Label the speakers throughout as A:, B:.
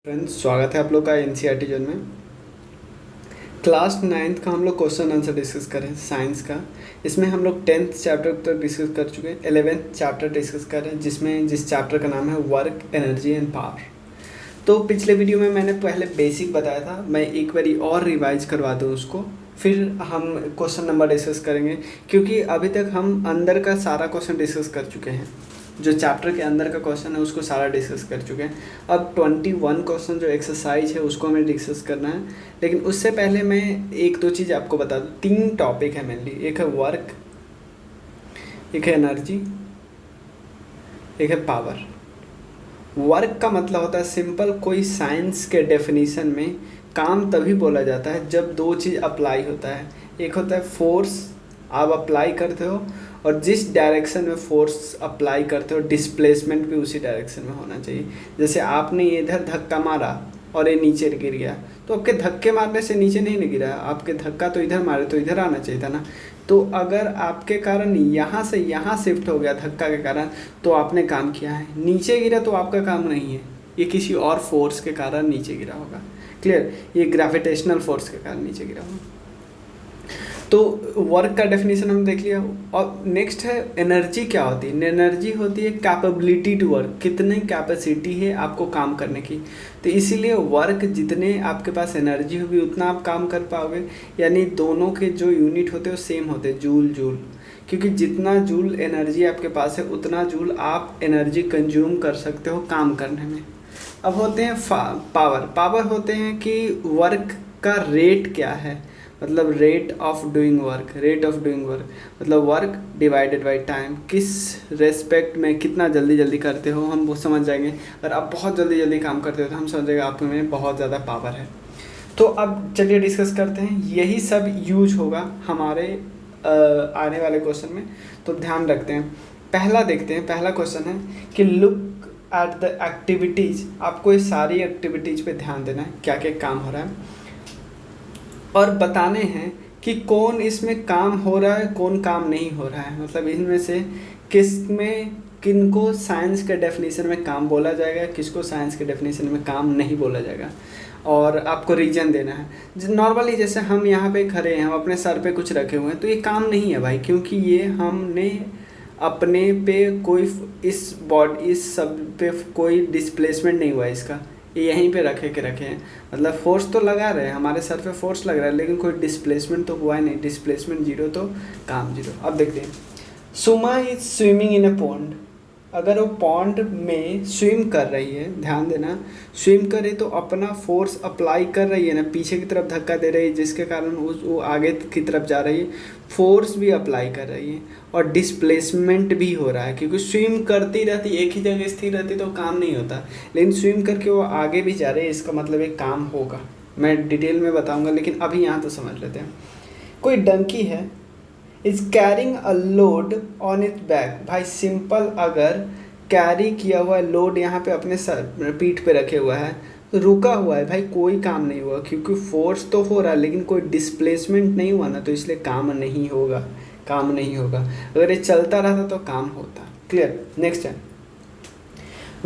A: Friends, स्वागत है आप लोग का एनसीईआरटी जोन में। क्लास 9th का हम लोग क्वेश्चन आंसर डिस्कस करें साइंस का। इसमें हम लोग 10th चैप्टर तक डिस्कस कर चुके हैं, 11th चैप्टर डिस्कस कर रहे हैं जिस चैप्टर का नाम है वर्क, एनर्जी एंड पावर। तो पिछले वीडियो में मैंने पहले बेसिक बताया था, मैं एक बारी और रिवाइज करवा दूँ उसको, फिर हम क्वेश्चन नंबर डिस्कस करेंगे। क्योंकि अभी तक हम अंदर का सारा क्वेश्चन डिस्कस कर चुके हैं, जो चैप्टर के अंदर का क्वेश्चन है उसको सारा डिस्कस कर चुके हैं। अब 21 क्वेश्चन जो एक्सरसाइज है उसको हमें डिस्कस करना है। लेकिन उससे पहले मैं एक दो चीज़ आपको बता दूँ। 3 टॉपिक है मेनली, एक है वर्क, एक है एनर्जी, एक है पावर। वर्क का मतलब होता है सिंपल, कोई साइंस के डेफिनेशन में काम तभी बोला जाता है जब दो चीज़ अप्लाई होता है। एक होता है फोर्स, आप अप्लाई करते हो, और जिस डायरेक्शन में फोर्स अप्लाई करते हो डिस्प्लेसमेंट भी उसी डायरेक्शन में होना चाहिए। जैसे आपने इधर धक्का मारा और ये नीचे गिर गया, तो आपके धक्के मारने से नीचे नहीं गिरा, आपके धक्का तो इधर मारे तो इधर आना चाहिए था ना। तो अगर आपके कारण यहाँ से यहाँ शिफ्ट हो गया धक्का के कारण, तो आपने काम किया है। नीचे गिरा तो आपका काम नहीं है, ये किसी और फोर्स के कारण नीचे गिरा होगा। क्लियर? ये ग्रेविटेशनल फोर्स के कारण नीचे गिरा होगा। तो वर्क का डेफिनेशन हम देख लिया। और नेक्स्ट है एनर्जी। क्या होती है एनर्जी? होती है कैपेबिलिटी टू वर्क, कितनी कैपेसिटी है आपको काम करने की। तो इसीलिए वर्क, जितने आपके पास एनर्जी होगी उतना आप काम कर पाओगे। यानी दोनों के जो यूनिट होते हैं वो सेम होते हैं, जूल जूल। क्योंकि जितना जूल एनर्जी आपके पास है उतना जूल आप एनर्जी कंज्यूम कर सकते हो काम करने में। अब होते हैं पावर। पावर होते हैं कि वर्क का रेट क्या है, मतलब rate of doing work. Rate of doing work मतलब वर्क डिवाइडेड बाय टाइम, किस रेस्पेक्ट में कितना जल्दी जल्दी करते हो, हम वो समझ जाएंगे। अगर आप बहुत जल्दी जल्दी काम करते हो तो हम समझ जाएंगे आप में बहुत ज़्यादा पावर है। तो अब चलिए डिस्कस करते हैं। यही सब यूज होगा हमारे आने वाले क्वेश्चन में, तो ध्यान रखते हैं। पहला देखते हैं, पहला क्वेश्चन है कि लुक एट द एक्टिविटीज़। आपको ये सारी एक्टिविटीज़ पे ध्यान देना है, क्या क्या काम हो रहा है, और बताने हैं कि कौन इसमें काम हो रहा है, कौन काम नहीं हो रहा है। मतलब इनमें से किस में किनको साइंस के डेफिनेशन में काम बोला जाएगा, किसको साइंस के डेफिनेशन में काम नहीं बोला जाएगा, और आपको रीजन देना है। नॉर्मली जैसे हम यहाँ पे खड़े हैं, हम अपने सर पे कुछ रखे हुए हैं, तो ये काम नहीं है भाई, क्योंकि ये हमने अपने पे कोई इस सब पे कोई डिस्प्लेसमेंट नहीं हुआ है इसका, ये यहीं पे रखे हैं। मतलब फोर्स तो लगा रहे हैं, हमारे सर पे फोर्स लग रहा है, लेकिन कोई डिस्प्लेसमेंट तो हुआ ही नहीं। डिस्प्लेसमेंट जीरो तो काम जीरो। अब देखते हैं, Suma is swimming in a pond. अगर वो पॉन्ड में स्विम कर रही है, ध्यान देना, स्विम कर रही तो अपना फोर्स अप्लाई कर रही है ना, पीछे की तरफ धक्का दे रही है जिसके कारण वो आगे की तरफ जा रही है, फोर्स भी अप्लाई कर रही है, और डिस्प्लेसमेंट भी हो रहा है। क्योंकि स्विम करती रहती, एक ही जगह स्थिर रहती तो काम नहीं होता, लेकिन स्विम करके वो आगे भी जा रही है, इसका मतलब एक काम होगा। मैं डिटेल में बताऊँगा, लेकिन अभी यहाँ तो समझ लेते हैं। कोई डंकी है, is carrying a load on it back. भाई सिंपल, अगर कैरी किया हुआ लोड यहाँ पे अपने सर पीठ पे रखे हुआ है, रुका हुआ है, भाई कोई काम नहीं हुआ, क्योंकि फोर्स तो हो रहा है लेकिन कोई डिस्प्लेसमेंट नहीं हुआ ना, तो इसलिए काम नहीं होगा, काम नहीं होगा। अगर ये चलता रहता तो काम होता। क्लियर? नेक्स्ट है,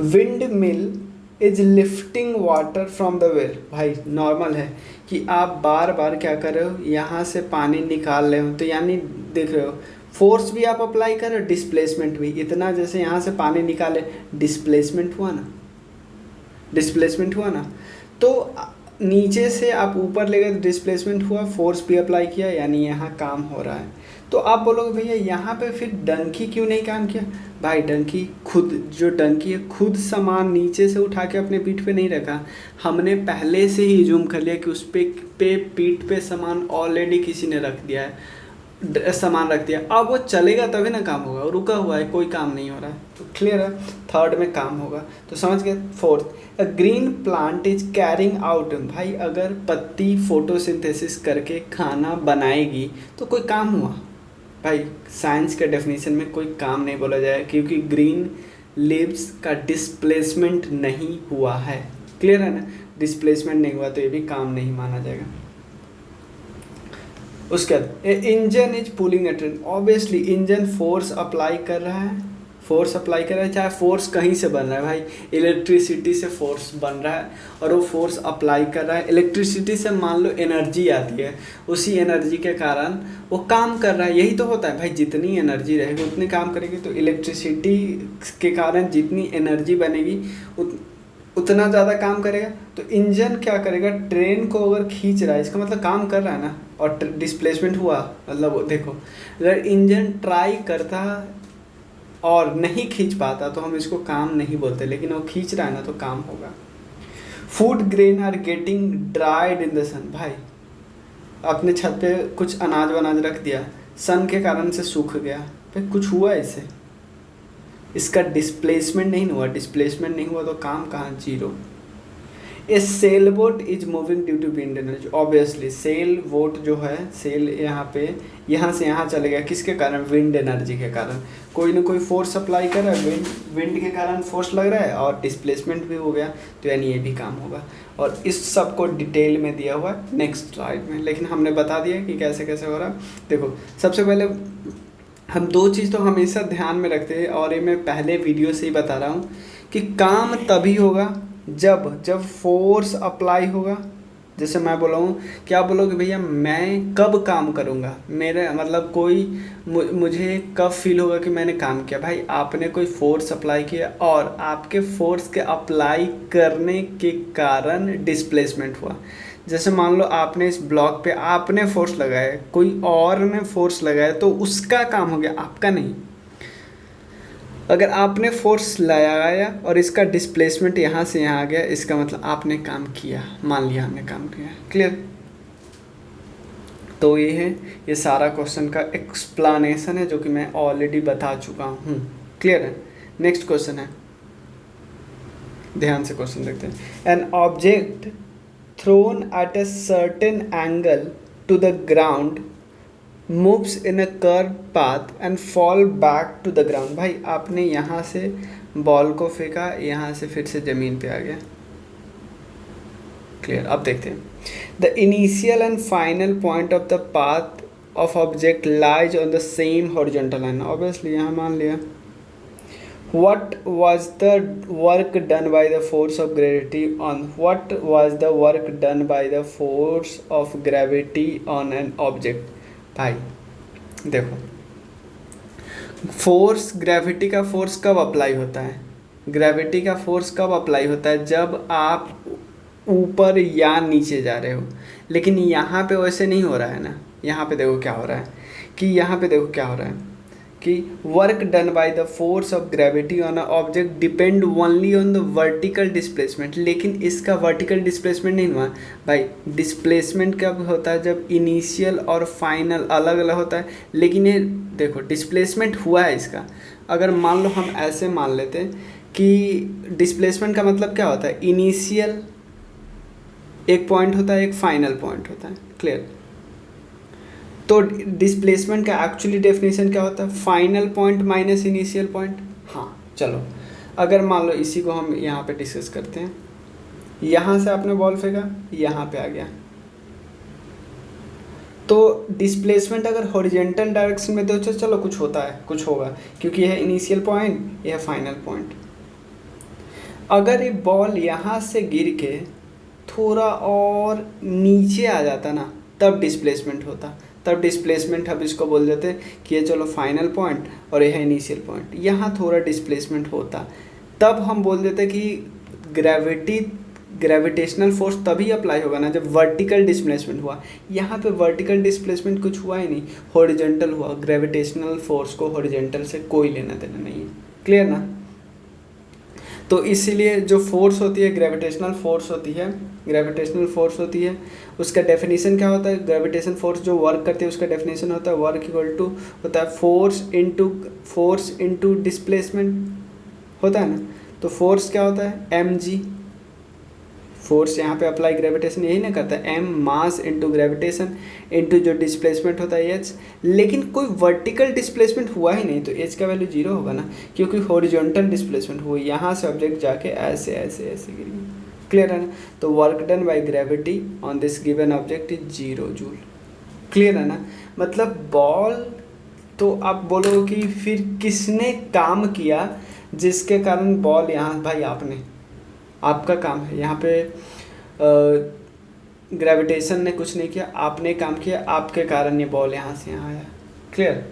A: wind mill is lifting water from the well. भाई नॉर्मल है कि आप बार बार क्या कर रहे हो, यहाँ से पानी निकाल रहे हो, तो यानी देख रहे हो फोर्स भी आप अप्लाई कर रहे हो, डिस्प्लेसमेंट भी। इतना जैसे यहाँ से पानी निकाले, डिस्प्लेसमेंट हुआ ना, डिस्प्लेसमेंट हुआ ना। तो नीचे से आप ऊपर ले गए तो डिस्प्लेसमेंट हुआ, फोर्स भी अप्लाई किया, यानी यहाँ काम हो रहा है। तो आप बोलोगे भैया यहाँ पे फिर डंकी क्यों नहीं काम किया? भाई डंकी खुद, जो डंकी है खुद सामान नीचे से उठा के अपने पीठ पे नहीं रखा, हमने पहले से ही जूम कर लिया कि उस पे पीठ पे सामान ऑलरेडी किसी ने रख दिया है, सामान रख दिया। अब वो चलेगा तभी ना काम होगा, रुका हुआ है, कोई काम नहीं हो रहा है। तो क्लियर है, थर्ड में काम होगा, तो समझ गए। Fourth, a green plant is carrying out. भाई अगर पत्ती फोटोसिंथेसिस करके खाना बनाएगी तो कोई काम हुआ? भाई साइंस के डेफिनेशन में कोई काम नहीं बोला जाए, क्योंकि ग्रीन लीव्स का डिस्प्लेसमेंट नहीं हुआ है। क्लियर है ना, डिस्प्लेसमेंट नहीं हुआ तो ये भी काम नहीं माना जाएगा। उसके बाद engine is pulling a train. Obviously engine force apply कर रहा है, फोर्स अप्लाई कर रहा है, चाहे फोर्स कहीं से बन रहा है भाई, इलेक्ट्रिसिटी से फोर्स बन रहा है और वो फोर्स अप्लाई कर रहा है। इलेक्ट्रिसिटी से मान लो एनर्जी आती है, उसी एनर्जी के कारण वो काम कर रहा है। यही तो होता है भाई, जितनी एनर्जी रहेगी उतनी काम करेगी। तो इलेक्ट्रिसिटी के कारण जितनी एनर्जी बनेगी उतना ज़्यादा काम करेगा। तो इंजन क्या करेगा, ट्रेन को अगर खींच रहा है इसका मतलब काम कर रहा है ना, और डिस्प्लेसमेंट हुआ मतलब देखो, अगर इंजन ट्राई करता और नहीं खींच पाता तो हम इसको काम नहीं बोलते, लेकिन वो खींच रहा है ना तो काम होगा। Food grain are getting dried in the sun. भाई अपने छत पे कुछ अनाज वनाज रख दिया, सन के कारण से सूख गया, भाई कुछ हुआ इससे, इसका डिस्प्लेसमेंट नहीं हुआ। डिस्प्लेसमेंट नहीं हुआ तो काम कहाँ, zero. A sail boat is moving due to wind energy. Obviously sail boat जो है, सेल यहाँ पे यहाँ से यहाँ चले गया, किसके कारण, विंड एनर्जी के कारण। कोई ना कोई फोर्स अप्लाई कर रहा है, विंड के कारण फोर्स लग रहा है और डिस्प्लेसमेंट भी हो गया, तो यानी ये भी काम होगा। और इस सब को डिटेल में दिया हुआ है नेक्स्ट स्लाइड में, लेकिन हमने बता दिया कि कैसे कैसे हो रहा है। देखो सबसे पहले हम दो चीज़ तो हमेशा ध्यान में रखते हैं, और ये मैं पहले वीडियो से ही बता रहा हूँ कि काम तभी होगा जब फोर्स अप्लाई होगा। जैसे मैं बोला हूँ, क्या बोलोगे भैया मैं कब काम करूँगा, मेरे मतलब कोई मुझे कब फील होगा कि मैंने काम किया। भाई आपने कोई फोर्स अप्लाई किया और आपके फोर्स के अप्लाई करने के कारण डिस्प्लेसमेंट हुआ। जैसे मान लो आपने इस ब्लॉक पे आपने फोर्स लगाया, कोई और ने फोर्स लगाया, तो उसका काम हो गया, आपका नहीं। अगर आपने फोर्स लगाया और इसका डिस्प्लेसमेंट यहाँ से यहाँ आ गया, इसका मतलब आपने काम किया, मान लिया हमने काम किया। क्लियर? तो ये है, ये सारा क्वेश्चन का एक्सप्लेनेशन है जो कि मैं ऑलरेडी बता चुका हूँ। क्लियर है? नेक्स्ट क्वेश्चन है, ध्यान से क्वेश्चन देखते हैं। An object thrown at a certain angle to the ground moves in a curved path and fall back to the ground। भाई आपने यहाँ से बॉल को फेंका, यहाँ से फिर से ज़मीन पे आ गया। क्लियर? अब देखते हैं। The initial and final point of the path of object lies on the same horizontal line. Obviously यहाँ मान लिया। What was the work done by the force of gravity on what was the work done by the force of gravity on an object? भाई देखो, force, gravity का force कब apply होता है, gravity का फोर्स कब अप्लाई होता है, जब आप ऊपर या नीचे जा रहे हो। लेकिन यहाँ पे वैसे नहीं हो रहा है ना। यहाँ पे देखो क्या हो रहा है, कि यहाँ पे देखो क्या हो रहा है कि work done by the force of gravity on a object depend only on the vertical displacement. लेकिन इसका वर्टिकल डिस्प्लेसमेंट नहीं हुआ भाई। डिस्प्लेसमेंट कब होता है, जब इनिशियल और फाइनल अलग अलग होता है। लेकिन ये देखो डिस्प्लेसमेंट हुआ है इसका। अगर मान लो हम ऐसे मान लेते हैं कि डिस्प्लेसमेंट का मतलब क्या होता है, इनिशियल एक पॉइंट होता है, एक फाइनल पॉइंट होता है। क्लियर? तो डिस्प्लेसमेंट का एक्चुअली डेफिनेशन क्या होता है, final point minus initial point. हाँ चलो, अगर मान लो इसी को हम यहाँ पे डिस्कस करते हैं। यहाँ से आपने बॉल फेंका, यहाँ पे आ गया, तो डिस्प्लेसमेंट अगर हॉरिजॉन्टल डायरेक्शन में तो चलो कुछ होता है, कुछ होगा, क्योंकि यह इनिशियल पॉइंट, यह फाइनल पॉइंट। अगर ये बॉल यहाँ से गिर के थोड़ा और नीचे आ जाता ना, तब डिस्प्लेसमेंट होता। तब डिस्प्लेसमेंट हम इसको बोल देते कि ये चलो फाइनल पॉइंट और यह इनिशियल पॉइंट, यहाँ थोड़ा डिस्प्लेसमेंट होता, तब हम बोल देते कि ग्रेविटेशनल फोर्स तभी अप्लाई होगा ना जब वर्टिकल डिस्प्लेसमेंट हुआ। यहाँ पे वर्टिकल डिस्प्लेसमेंट कुछ हुआ ही नहीं, हॉरिजॉन्टल हुआ। ग्रेविटेशनल फोर्स को हॉरिजॉन्टल से कोई लेना देना नहीं है। क्लियर ना? तो इसीलिए जो फोर्स होती है, ग्रेविटेशनल फोर्स होती है, ग्रेविटेशनल फोर्स होती है, उसका डेफिनेशन क्या होता है, ग्रेविटेशन फोर्स जो वर्क करती है उसका डेफिनेशन होता है वर्क इक्वल टू होता है फोर्स इनटू डिस्प्लेसमेंट होता है ना। तो फोर्स क्या होता है, mg। फोर्स यहाँ पे अप्लाई ग्रेविटेशन यही ना करता है, m mass into gravitation into जो डिस्प्लेसमेंट होता है h। लेकिन कोई वर्टिकल डिस्प्लेसमेंट हुआ ही नहीं, तो h का वैल्यू जीरो होगा ना, क्योंकि हॉरिजॉन्टल डिस्प्लेसमेंट हुआ, यहाँ से ऑब्जेक्ट जाके ऐसे ऐसे ऐसे गिर गया। क्लियर है ना? तो work done by gravity on this given object is 0 joule. Clear है ना? मतलब बॉल तो आप बोलोगे कि फिर किसने काम किया जिसके कारण बॉल यहाँ, भाई आपने, आपका काम है यहाँ पे। ग्रेविटेशन ने कुछ नहीं किया, आपने काम किया, आपके कारण ये बॉल यहाँ से यहाँ आया। क्लियर।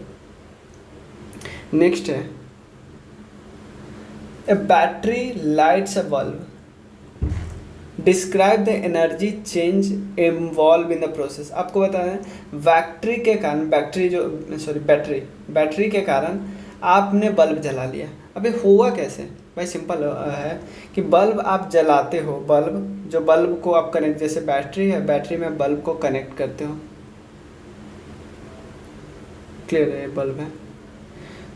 A: नेक्स्ट है, a battery lights a bulb, describe the energy change involve in the process. आपको बताना है बैटरी के कारण, बैटरी के कारण आपने बल्ब जला लिया। अबे हुआ कैसे भाई? सिंपल है कि बल्ब आप जलाते हो, बल्ब जो बल्ब को आप कनेक्ट, जैसे बैटरी है, बैटरी में बल्ब को कनेक्ट करते हो। क्लियर है? बल्ब है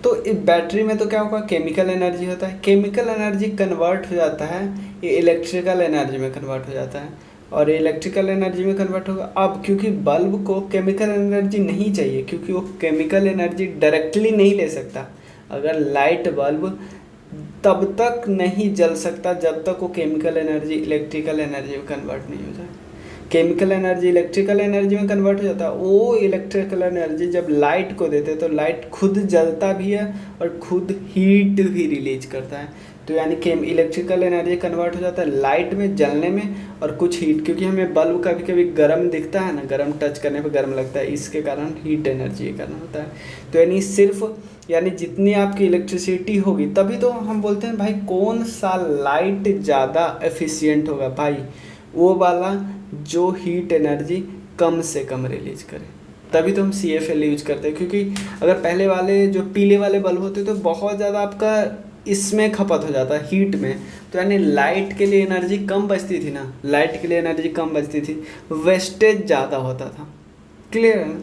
A: तो इस बैटरी में तो क्या होगा, केमिकल एनर्जी होता है, केमिकल एनर्जी कन्वर्ट हो जाता है, ये इलेक्ट्रिकल एनर्जी में कन्वर्ट हो जाता है, और इलेक्ट्रिकल एनर्जी में कन्वर्ट होगा। अब क्योंकि बल्ब को केमिकल एनर्जी नहीं चाहिए, क्योंकि वो केमिकल एनर्जी डायरेक्टली नहीं ले सकता। अगर लाइट बल्ब तब तक नहीं जल सकता जब तक वो केमिकल एनर्जी इलेक्ट्रिकल एनर्जी में कन्वर्ट नहीं हो जाए। केमिकल एनर्जी इलेक्ट्रिकल एनर्जी में कन्वर्ट हो जाता है। वो इलेक्ट्रिकल एनर्जी जब लाइट को देते हैं तो लाइट खुद जलता भी है और खुद हीट भी रिलीज करता है। तो यानी कि इलेक्ट्रिकल एनर्जी कन्वर्ट हो जाता है लाइट में, जलने में, और कुछ हीट, क्योंकि हमें बल्ब कभी कभी गर्म दिखता है ना, गर्म टच करने पर गर्म लगता है, इसके कारण हीट एनर्जी का कारण होता है। तो यानी सिर्फ, यानी जितनी आपकी इलेक्ट्रिसिटी होगी तभी तो हम बोलते हैं भाई कौन सा लाइट ज़्यादा एफिशिएंट होगा, भाई वो वाला जो हीट एनर्जी कम से कम रिलीज करे। तभी तो हम CFL यूज करते हैं, क्योंकि अगर पहले वाले जो पीले वाले बल्ब होते तो बहुत ज़्यादा आपका इसमें खपत हो जाता है, हीट में। तो यानी लाइट के लिए एनर्जी कम बचती थी ना, लाइट के लिए एनर्जी कम बचती थी, वेस्टेज ज़्यादा होता था। क्लियर है?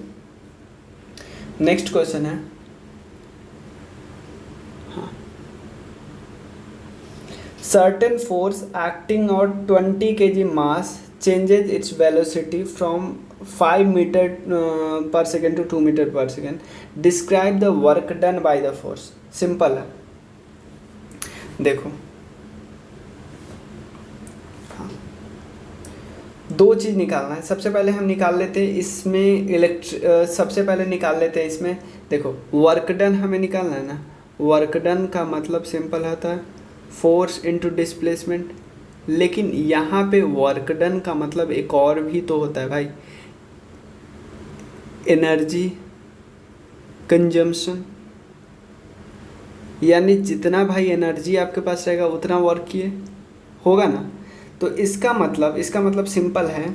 A: नेक्स्ट क्वेश्चन है, certain force acting on 20 kg mass changes its velocity from 5 meter per second to 2 meter per second. Describe the work done by the force. Simple है, देखो हाँ, दो चीज़ निकालना है। सबसे पहले हम निकाल लेते हैं इसमें सबसे पहले निकाल लेते हैं इसमें, देखो वर्क डन हमें निकालना है ना। वर्क डन का मतलब सिंपल होता है फोर्स इनटू डिस्प्लेसमेंट, लेकिन यहाँ पे वर्क डन का मतलब एक और भी तो होता है भाई, एनर्जी कंजम्पशन। यानी जितना भाई एनर्जी आपके पास रहेगा उतना वर्क किए होगा ना। तो इसका मतलब सिंपल है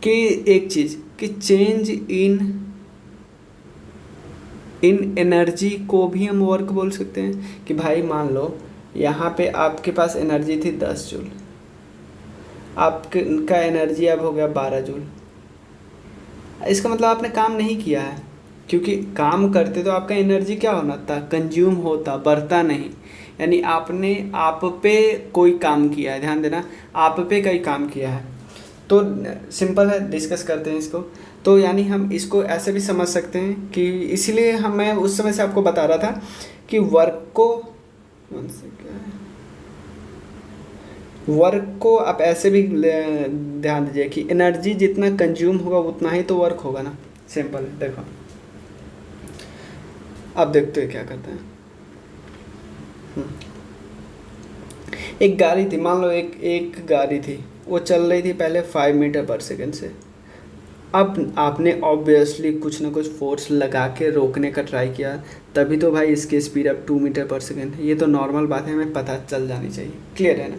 A: कि एक चीज़ कि चेंज इन एनर्जी को भी हम वर्क बोल सकते हैं। कि भाई मान लो यहाँ पे आपके पास एनर्जी थी 10 जूल, आपका एनर्जी अब हो गया 12 जूल। इसका मतलब आपने काम नहीं किया है, क्योंकि काम करते तो आपका एनर्जी क्या होना था, कंज्यूम होता, बढ़ता नहीं। यानी आपने आप पे कोई काम किया है, ध्यान देना, आप पे कोई काम किया है। तो सिंपल है, डिस्कस करते हैं इसको। तो यानी हम इसको ऐसे भी समझ सकते हैं कि इसीलिए मैं उस समय से आपको बता रहा था कि वर्क को आप ऐसे भी ध्यान दीजिए कि एनर्जी जितना कंज्यूम होगा उतना ही तो वर्क होगा ना। सिंपल है, देखो अब देखते हैं क्या करते हैं। एक गाड़ी थी, मान लो एक गाड़ी थी, वो चल रही थी पहले 5 मीटर पर सेकंड से। अब आपने ऑब्वियसली कुछ ना कुछ फोर्स लगा के रोकने का ट्राई किया, तभी तो भाई इसकी स्पीड अब 2 मीटर पर सेकंड है। ये तो नॉर्मल बात है, हमें पता चल जानी चाहिए। क्लियर है ना?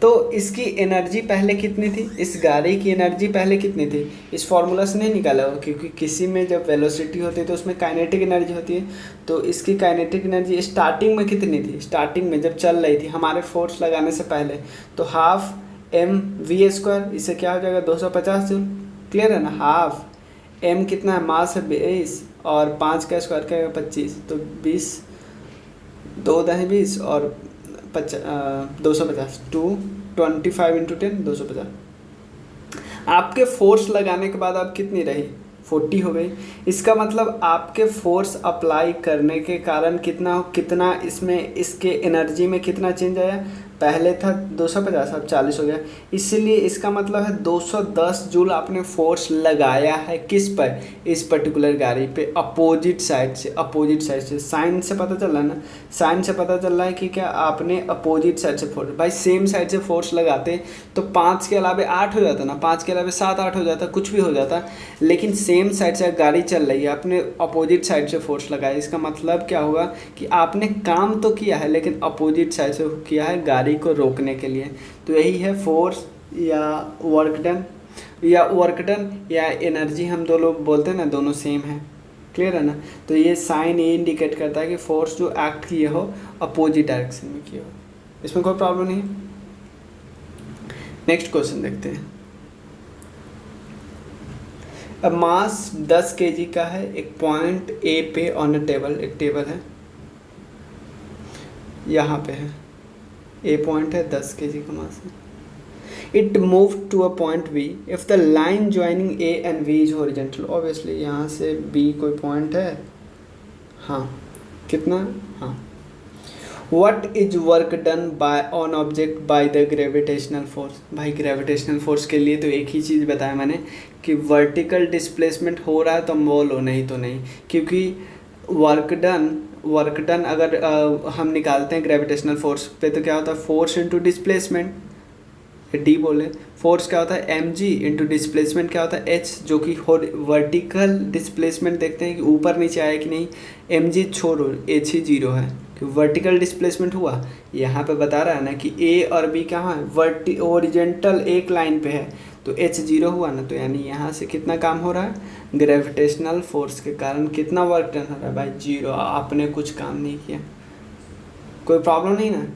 A: तो इसकी एनर्जी पहले कितनी थी, इस गाड़ी की एनर्जी पहले कितनी थी, इस फार्मूला से नहीं निकाला हो, क्योंकि किसी में जब वेलोसिटी होती है तो उसमें काइनेटिक एनर्जी होती है। तो इसकी काइनेटिक एनर्जी स्टार्टिंग में कितनी थी, स्टार्टिंग में जब चल रही थी हमारे फोर्स लगाने से पहले, तो ½ mv², इससे क्या हो जाएगा 250 जूल। क्लियर है ना? ½ m कितना है, मास है 22, और 5 का स्क्वायर क्या है 25, तो 20, 2 दाएँ 20 और 250, 225 × 10 250। आपके फोर्स लगाने के बाद आप कितनी रही 40 हो गई। इसका मतलब आपके फोर्स अप्लाई करने के कारण कितना कितना इसमें इसके एनर्जी में कितना चेंज आया, पहले था 250 अब 40 हो गया। इसीलिए इसका मतलब है 210 जूल आपने फोर्स लगाया है किस पर, इस पर्टिकुलर गाड़ी पे, अपोजिट साइड से। अपोजिट साइड से साइन से पता चल रहा है ना, साइन से पता चल रहा है कि क्या आपने अपोजिट साइड से फोर्स, भाई सेम साइड से फोर्स लगाते तो 5 के अलावे 8 हो जाता ना, 5 के अलावे 7 8 हो जाता, कुछ भी हो जाता, लेकिन सेम साइड से गाड़ी चल रही है, आपने अपोजिट साइड से फोर्स लगाया। इसका मतलब क्या होगा कि आपने काम तो किया है लेकिन अपोजिट साइड से किया है गाड़ी को रोकने के लिए। तो यही है फोर्स या वर्क डन, या एनर्जी, हम दो लोग बोलते हैं ना, दोनों सेम है। क्लियर है ना। तो ये साइन ये इंडिकेट करता है कि फोर्स जो एक्ट किए हो अपोजिट डायरेक्शन में किए हो। इसमें कोई प्रॉब्लम नहीं है। नेक्स्ट क्वेश्चन देखते हैं। अब मास 10 केजी का है, एक पॉइंट ए पे ऑन अ टेबल, एक टेबल है यहाँ पे है, ए पॉइंट है, 10 केजी का मास है। It move to a point B if the line joining A and B is horizontal. Obviously यहाँ से बी कोई पॉइंट है, हाँ कितना, हाँ। What is work done by on object by the gravitational force. भाई ग्रेविटेशनल फोर्स के लिए तो एक ही चीज़ बताया मैंने कि वर्टिकल डिस्प्लेसमेंट हो रहा है तो बोलो, नहीं तो नहीं, क्योंकि वर्क डन अगर हम निकालते हैं ग्रेविटेशनल फोर्स पे तो क्या होता है, फोर्स इंटू डिस्प्लेसमेंट, डी बोले, फोर्स क्या होता है एम जी, इंटू डिस्प्लेसमेंट क्या होता है एच, जो कि वर्टिकल डिस्प्लेसमेंट देखते हैं कि ऊपर नीचे आया कि नहीं, एम जी छोड़ो, एच ही 0 है कि वर्टिकल डिस्प्लेसमेंट हुआ। यहाँ पे बता रहा है ना कि ए और बी कहाँ है, ओरिजेंटल एक लाइन पे है, तो एच 0 हुआ ना, तो यानी यहाँ से कितना काम हो रहा है, ग्रेविटेशनल फोर्स के कारण कितना वर्क डन हो रहा है, भाई 0, आपने कुछ काम नहीं किया। कोई प्रॉब्लम नहीं ना,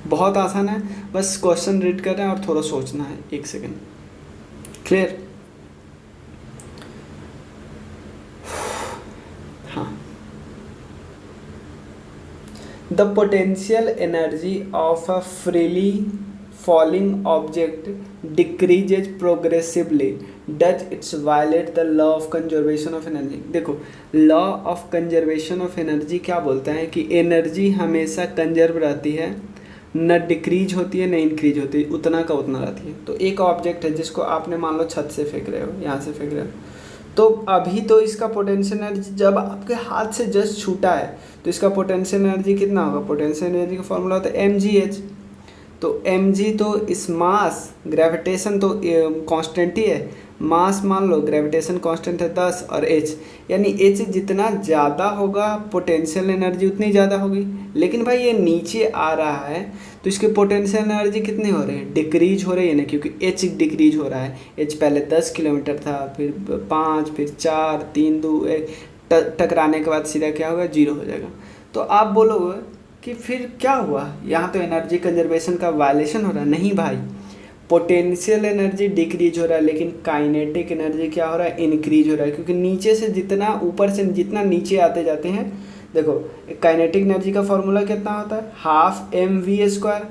A: बहुत आसान है, बस क्वेश्चन रीड कर रहे हैं और थोड़ा सोचना है, 1 सेकेंड। क्लियर, हाँ। The potential energy of a freely falling object decreases progressively, does its violate the law of conservation of energy. देखो law of conservation of energy क्या बोलता है कि एनर्जी हमेशा कंजर्व रहती है, न डिक्रीज होती है न इंक्रीज होती है, उतना का उतना रहती है। तो एक ऑब्जेक्ट है जिसको आपने मान लो छत से फेंक रहे हो, यहाँ से फेंक रहे हो, तो अभी तो इसका पोटेंशियल एनर्जी जब आपके हाथ से जस्ट छूटा है तो इसका पोटेंशियल एनर्जी कितना होगा, पोटेंशियल एनर्जी का फॉर्मूला होता है mgh। तो mg तो इस मास, ग्रेविटेशन तो कांस्टेंट ही है, मास मान लो, ग्रेविटेशन कांस्टेंट है 10 और h, यानी h जितना ज़्यादा होगा पोटेंशियल एनर्जी उतनी ज़्यादा होगी। लेकिन भाई ये नीचे आ रहा है तो इसकी पोटेंशियल एनर्जी कितनी हो रही है, डिक्रीज हो रही है ना, क्योंकि h डिक्रीज हो रहा है। h पहले 10 किलोमीटर था, फिर 5, फिर 4, 3, 2, 1, टकराने के बाद सीधा क्या होगा, 0 हो जाएगा। तो आप बोलोगे कि फिर क्या हुआ, यहाँ तो एनर्जी कंजर्वेशन का वायलेशन हो रहा है। नहीं भाई, पोटेंशियल एनर्जी डिक्रीज हो रहा है लेकिन काइनेटिक एनर्जी क्या हो रहा है, इंक्रीज हो रहा है, क्योंकि नीचे से जितना ऊपर से जितना नीचे आते जाते हैं। देखो काइनेटिक एनर्जी का फॉर्मूला कितना होता है, हाफ एम वी स्क्वायर,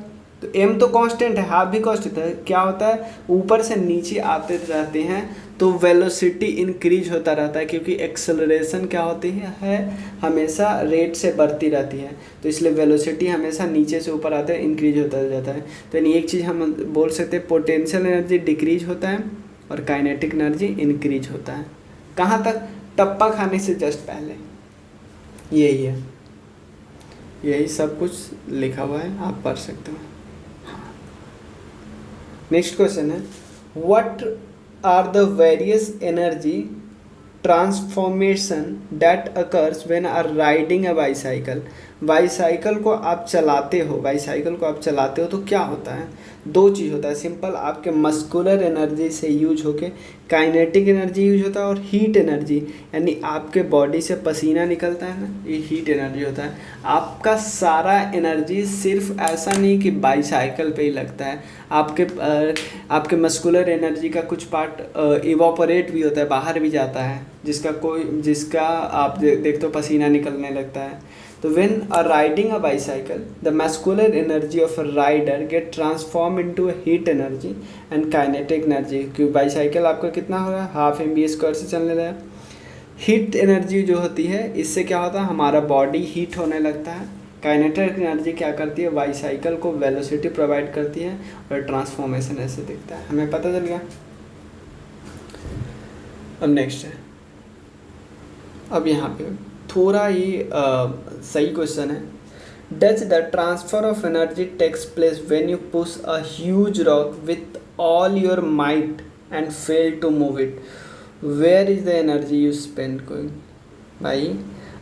A: तो एम तो कांस्टेंट है, हाफ भी कांस्टेंट है। क्या होता है, ऊपर से नीचे आते रहते हैं तो वेलोसिटी इंक्रीज होता रहता है, क्योंकि एक्सेलरेशन क्या होती है हमेशा रेट से बढ़ती रहती है, तो इसलिए वेलोसिटी हमेशा नीचे से ऊपर आते हैं इंक्रीज होता जाता है। तो यानी एक चीज़ हम बोल सकते हैं, पोटेंशियल एनर्जी डिक्रीज होता है और काइनेटिक एनर्जी इंक्रीज होता है। कहाँ तक, टप्पा खाने से जस्ट पहले, यही है, यही सब कुछ लिखा हुआ है, आप पढ़ सकते हो। नेक्स्ट क्वेश्चन है, what are the various energy transformation that occurs when are riding a bicycle. Bicycle को आप चलाते हो तो क्या होता है, 2 चीज़ होता है सिंपल, आपके मस्कुलर एनर्जी से यूज होके काइनेटिक एनर्जी यूज होता है, और हीट एनर्जी यानी आपके बॉडी से पसीना निकलता है ना, ये हीट एनर्जी होता है। आपका सारा एनर्जी सिर्फ ऐसा नहीं कि बाईसाइकिल पे ही लगता है, आपके मस्कुलर एनर्जी का कुछ पार्ट इवापोरेट भी होता है, बाहर भी जाता है, जिसका आप देखते हो पसीना निकलने लगता है। तो when a riding a bicycle the muscular energy of a rider get transform into heat energy and kinetic energy. क्योंकि बाईसाइकिल आपका कितना हो रहा है, हाफ mv² से चलने लगा। हीट एनर्जी जो होती है इससे क्या होता है, हमारा बॉडी हीट होने लगता है। काइनेटिक एनर्जी क्या करती है, बाईसाइकिल को वेलोसिटी प्रोवाइड करती है और ट्रांसफॉर्मेशन ऐसे दिखता है। हमें पता चल गया। अब नेक्स्ट है, अब यहाँ पे थोड़ा ये सही क्वेश्चन है। Does the transfer of energy takes place when you push a huge rock with all your might and fail to move it, where is the energy you spend going. भाई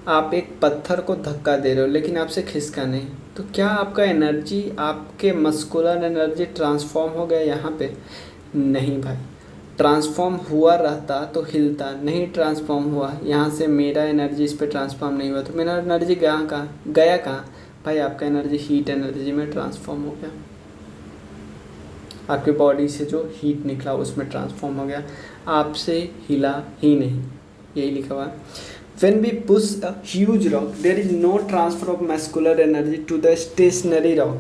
A: आप एक पत्थर को धक्का दे रहे हो लेकिन आपसे खिसका नहीं, तो क्या आपका एनर्जी, आपके मस्कुलर एनर्जी ट्रांसफॉर्म हो गया यहाँ पे? नहीं भाई, ट्रांसफॉर्म हुआ रहता तो हिलता, नहीं ट्रांसफॉर्म हुआ, यहाँ से मेरा एनर्जी इस पर ट्रांसफॉर्म नहीं हुआ, तो मेरा एनर्जी गया कहाँ भाई? आपका एनर्जी हीट एनर्जी में ट्रांसफॉर्म हो गया, आपके बॉडी से जो हीट निकला उसमें ट्रांसफॉर्म हो गया, आपसे हिला ही नहीं, यही लिखा हुआ है। When we push a huge rock, there is no transfer of muscular energy to the stationary rock.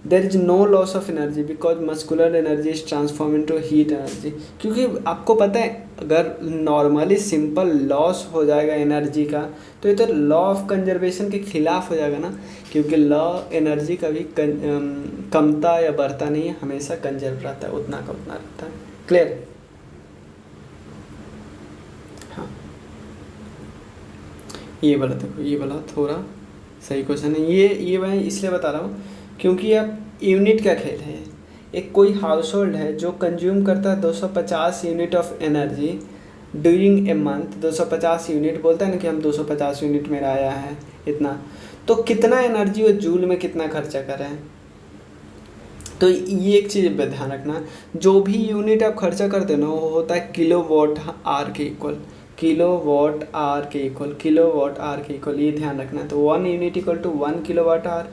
A: There is no loss of energy because muscular energy is transformed into heat energy. क्योंकि आपको पता है अगर normally simple loss हो जाएगा energy का तो ये तो लॉ ऑफ कंजर्वेशन के खिलाफ हो जाएगा ना, क्योंकि लॉ एनर्जी कभी कमता या बढ़ता नहीं है, हमेशा कंजर्व रहता है, उतना का उतना रहता है। क्लियर? हाँ, ये वाला देखो, ये वाला थोड़ा सही क्वेश्चन है। ये मैं इसलिए बता रहा हूँ क्योंकि अब यूनिट का खेल है। एक कोई हाउस होल्ड है जो कंज्यूम करता है 250 unit of energy during a month. 250 unit बोलता है ना कि हम 250 यूनिट मेरा आया है इतना, तो कितना एनर्जी वो जूल में कितना खर्चा कर रहे हैं। तो ये एक चीज़ पे ध्यान रखना, जो भी यूनिट आप खर्चा करते हो ना वो होता है किलो वॉट आर के इक्वल, किलो वॉट आर के इक्वल, किलो वॉट आर के इक्वल, ये ध्यान रखना है। तो 1 unit equal to 1 kilo watt hour.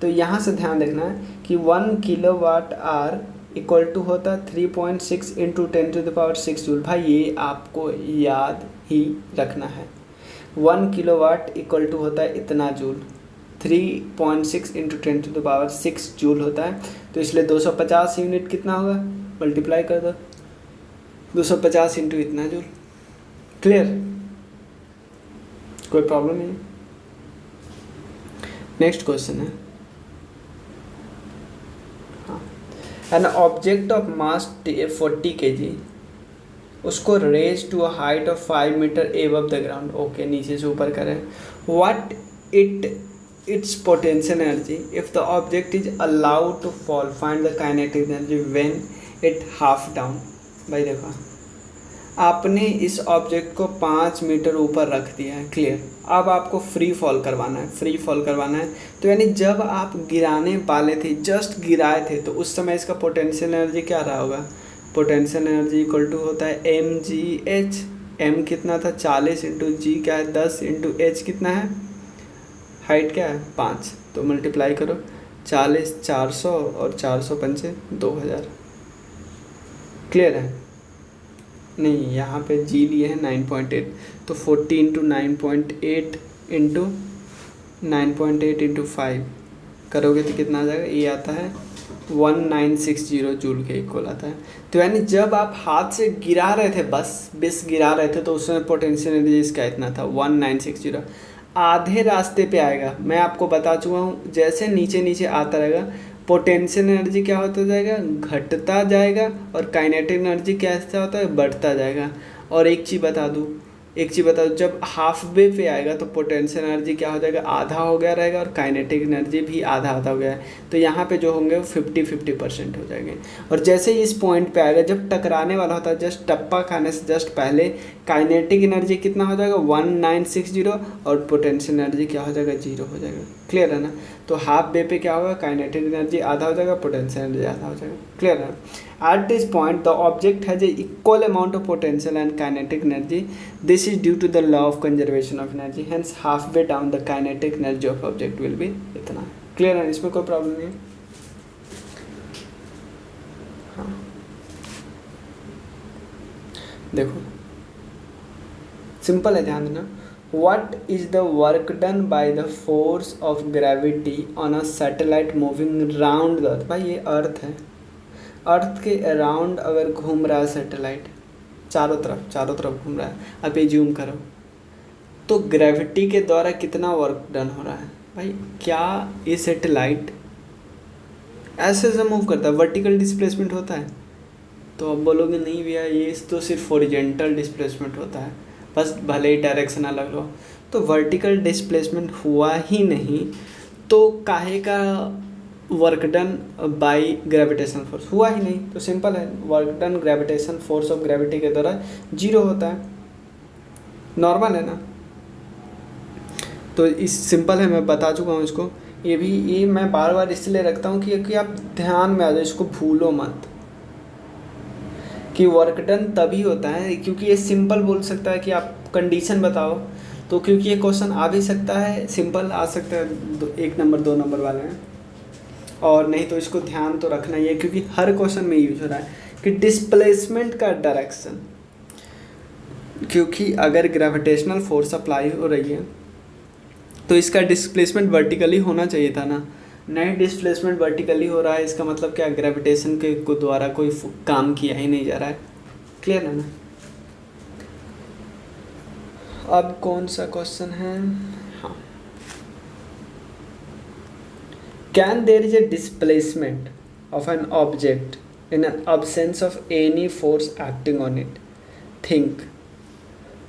A: तो यहाँ से ध्यान रखना है कि 1 किलो वाट आर इक्वल टू होता है 3.6 इंटू 10⁶ जूल। भाई ये आपको याद ही रखना है, 1 किलो वाट इक्वल टू होता है इतना जूल, 3.6 इंटू 10⁶ जूल होता है। तो इसलिए 250 यूनिट कितना होगा, मल्टीप्लाई कर दो 250 इंटू इतना जूल। क्लियर? कोई प्रॉब्लम नहीं। नेक्स्ट क्वेश्चन है, हाँ, an object of mass 40 kg, उसको raise to a height of 5 metre above the ground. Okay, नीचे से ऊपर करें। What its potential energy if the object is allowed to fall, find the kinetic energy when it half down। भाई देखो, आपने इस object को 5 मीटर ऊपर रख दिया है, क्लियर। अब आपको फ्री फॉल करवाना है, फ्री फॉल करवाना है। तो यानी जब आप गिराने वाले थे, जस्ट गिराए थे, तो उस समय इसका पोटेंशियल एनर्जी क्या रहा होगा? पोटेंशियल एनर्जी इक्वल टू होता है mgh। m कितना था 40 इंटू जी क्या है 10 इंटू h कितना है, हाइट क्या है 5, तो मल्टीप्लाई करो 40 400 और 405 2000। क्लियर है? नहीं, यहाँ पे जी लिए है 9.8, तो 40 इंटू 9.8 इंटू 9.8 इंटू 5 करोगे तो कितना आ जाएगा? ये आता है 1960 जूल के इक्वल आता है। तो यानी जब आप हाथ से गिरा रहे थे, बस गिरा रहे थे, तो उसमें पोटेंशियल एनर्जी इसका इतना था 1960। आधे रास्ते पे आएगा, मैं आपको बता चुका हूँ, जैसे नीचे नीचे आता रहेगा पोटेंशियल एनर्जी क्या होता जाएगा, घटता जाएगा, और काइनेटिक एनर्जी कैसा होता है, बढ़ता जाएगा। और एक चीज़ बता दूँ, जब हाफ वे पे आएगा तो पोटेंशियल एनर्जी क्या हो जाएगा, आधा हो गया रहेगा, और काइनेटिक एनर्जी भी आधा आधा हो गया है। तो यहाँ पे जो होंगे वो 50-50% हो जाएंगे। और जैसे ही इस पॉइंट पे आएगा, जब टकराने वाला होता है, जस्ट टप्पा खाने से जस्ट पहले, काइनेटिक एनर्जी कितना हो जाएगा 1960, और पोटेंशियल एनर्जी क्या हो जाएगा 0 हो जाएगा। क्लियर है ना? तो हाफ वे पे क्या होगा, काइनेटिक एनर्जी आधा हो जाएगा, पोटेंशियल एनर्जी आधा हो जाएगा। क्लियर है? At this point, the object has a equal amount of potential and kinetic energy. This is due to the law of conservation of energy. Hence, halfway down, the kinetic energy of object will be इतना। Clear है? इसमें कोई problem नहीं है। हाँ, देखो simple है, ध्यान देना। What is the work done by the force of gravity on a satellite moving round the earth? भाई ये अर्थ है, अर्थ के अराउंड अगर घूम रहा है सैटेलाइट, चारों तरफ घूम रहा है, अब ये जूम करो तो ग्रेविटी के द्वारा कितना वर्क डन हो रहा है। भाई क्या ये सैटेलाइट ऐसे ऐसे मूव करता है, वर्टिकल डिस्प्लेसमेंट होता है? तो अब बोलोगे नहीं भैया ये तो सिर्फ हॉरिजॉन्टल डिस्प्लेसमेंट होता है, बस भले ही डायरेक्शन अलग हो। तो वर्टिकल डिस्प्लेसमेंट हुआ ही नहीं तो काहे का work done bye gravitation force हुआ ही नहीं? तो सिंपल है, work done gravitation force of gravity के द्वारा 0 होता है, नॉर्मल है ना। तो इस सिंपल है, मैं बता चुका हूँ इसको। ये मैं बार बार इसलिए रखता हूँ कि आप ध्यान में आ जाए, इसको भूलो मत कि वर्क डन तभी होता है, क्योंकि ये सिंपल बोल सकता है कि आप कंडीशन बताओ, तो क्योंकि ये क्वेश्चन आ भी सकता है, सिंपल आ सकता है 1 नंबर 2 नंबर वाले में, और नहीं तो इसको ध्यान तो रखना ही है क्योंकि हर क्वेश्चन में यूज हो रहा है कि डिस्प्लेसमेंट का डायरेक्शन, क्योंकि अगर ग्रेविटेशनल फोर्स अप्लाई हो रही है तो इसका डिस्प्लेसमेंट वर्टिकली होना चाहिए था ना, नहीं डिस्प्लेसमेंट वर्टिकली हो रहा है, इसका मतलब क्या ग्रेविटेशन के द्वारा कोई काम किया ही नहीं जा रहा है। क्लियर है ना। अब कौन सा क्वेश्चन है? हाँ, can there is a displacement of an object in an absence of any force acting on it? Think,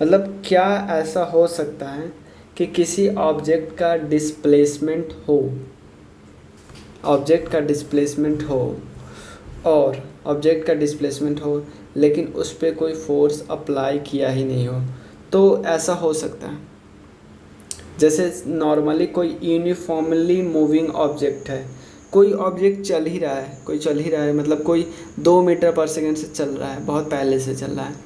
A: मतलब क्या ऐसा हो सकता है कि किसी ऑब्जेक्ट का डिस्प्लेसमेंट हो, ऑब्जेक्ट का डिस्प्लेसमेंट हो और ऑब्जेक्ट का डिस्प्लेसमेंट हो लेकिन उस पर कोई फोर्स अप्लाई किया ही नहीं हो? तो ऐसा हो सकता है जैसे नॉर्मली कोई यूनिफॉर्मली मूविंग ऑब्जेक्ट है, कोई ऑब्जेक्ट चल ही रहा है, मतलब कोई 2 मीटर पर सेकेंड से चल रहा है, बहुत पहले से चल रहा है।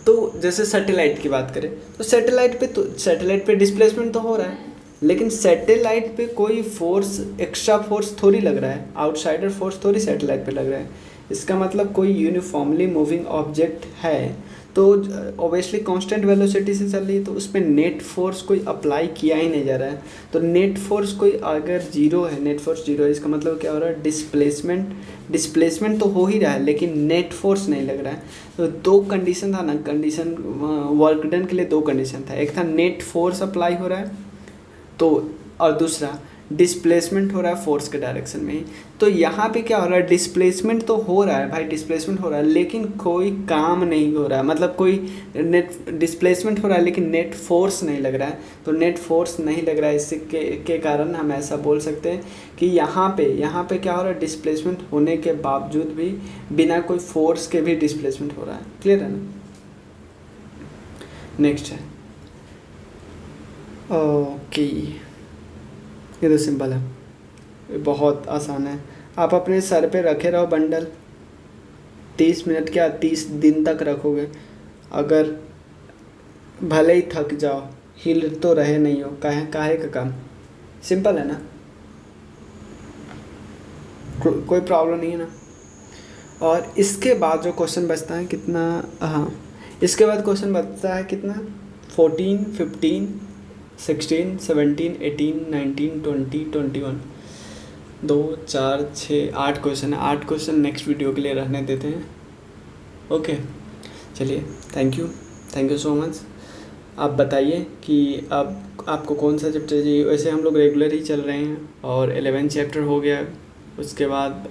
A: तो जैसे सैटेलाइट की बात करें तो सैटेलाइट पे डिस्प्लेसमेंट तो हो रहा है, लेकिन सैटेलाइट पे कोई फोर्स, एक्स्ट्रा फोर्स थोड़ी लग रहा है, आउटसाइडर फोर्स थोड़ी सैटेलाइट पे लग रहा है। इसका मतलब कोई यूनिफॉर्मली मूविंग ऑब्जेक्ट है तो ऑब्वियसली कांस्टेंट वेलोसिटी से चल रही है, तो उस पर नेट फोर्स कोई अप्लाई किया ही नहीं जा रहा है। तो नेट फोर्स कोई अगर 0 है, नेट फोर्स 0 है, इसका मतलब क्या हो रहा है? डिस्प्लेसमेंट तो हो ही रहा है लेकिन नेट फोर्स नहीं लग रहा है। तो 2 कंडीशन था ना, कंडीशन वर्क डन के लिए 2 कंडीशन था, एक था नेट फोर्स अप्लाई हो रहा है तो, और दूसरा डिस्प्लेसमेंट हो रहा है फोर्स के डायरेक्शन में ही। तो यहाँ पे क्या हो रहा है? डिस्प्लेसमेंट तो हो रहा है भाई, डिस्प्लेसमेंट हो रहा है लेकिन कोई काम नहीं हो रहा है, मतलब कोई नेट डिस्प्लेसमेंट हो रहा है लेकिन नेट फोर्स नहीं लग रहा है। तो नेट फोर्स नहीं लग रहा है, इससे के कारण हम ऐसा बोल सकते हैं कि यहाँ पे क्या हो रहा है? डिस्प्लेसमेंट होने के बावजूद भी बिना कोई फोर्स के भी डिस्प्लेसमेंट हो रहा है। क्लियर है ना। नेक्स्ट है ओके, ये तो सिंपल है, बहुत आसान है। आप अपने सर पे रखे रहो बंडल, 30 मिनट क्या 30 दिन तक रखोगे, अगर भले ही थक जाओ, हिल तो रहे नहीं हो, काहे का काम। सिंपल है ना, कोई प्रॉब्लम नहीं है ना। और इसके बाद जो क्वेश्चन बचता है कितना, हाँ इसके बाद क्वेश्चन बचता है कितना, 14, 15, 16, 17, 18, 19, 20, 21, 2, 4, 6, 8 क्वेश्चन है। 8 क्वेश्चन नेक्स्ट वीडियो के लिए रहने देते हैं। ओके चलिए, थैंक यू सो मच। आप बताइए कि अब आपको कौन सा चैप्टर चाहिए। वैसे हम लोग रेगुलर ही चल रहे हैं और 11 चैप्टर हो गया, उसके बाद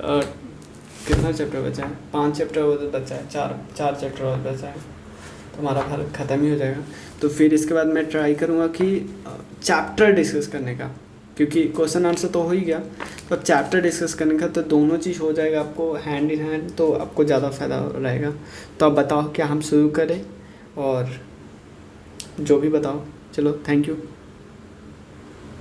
A: कितना चैप्टर बचा है? 5 चैप्टर और बचा है, 4 चैप्टर और बचा है, तो हमारा भारत ख़त्म ही हो जाएगा। तो फिर इसके बाद मैं ट्राई करूँगा कि चैप्टर डिस्कस करने का, क्योंकि क्वेश्चन आंसर तो हो ही गया, तो चैप्टर डिस्कस करने का, तो दोनों चीज़ हो जाएगा आपको हैंड इन हैंड, तो आपको ज़्यादा फ़ायदा रहेगा। तो आप बताओ क्या हम शुरू करें, और जो भी बताओ। चलो थैंक यू।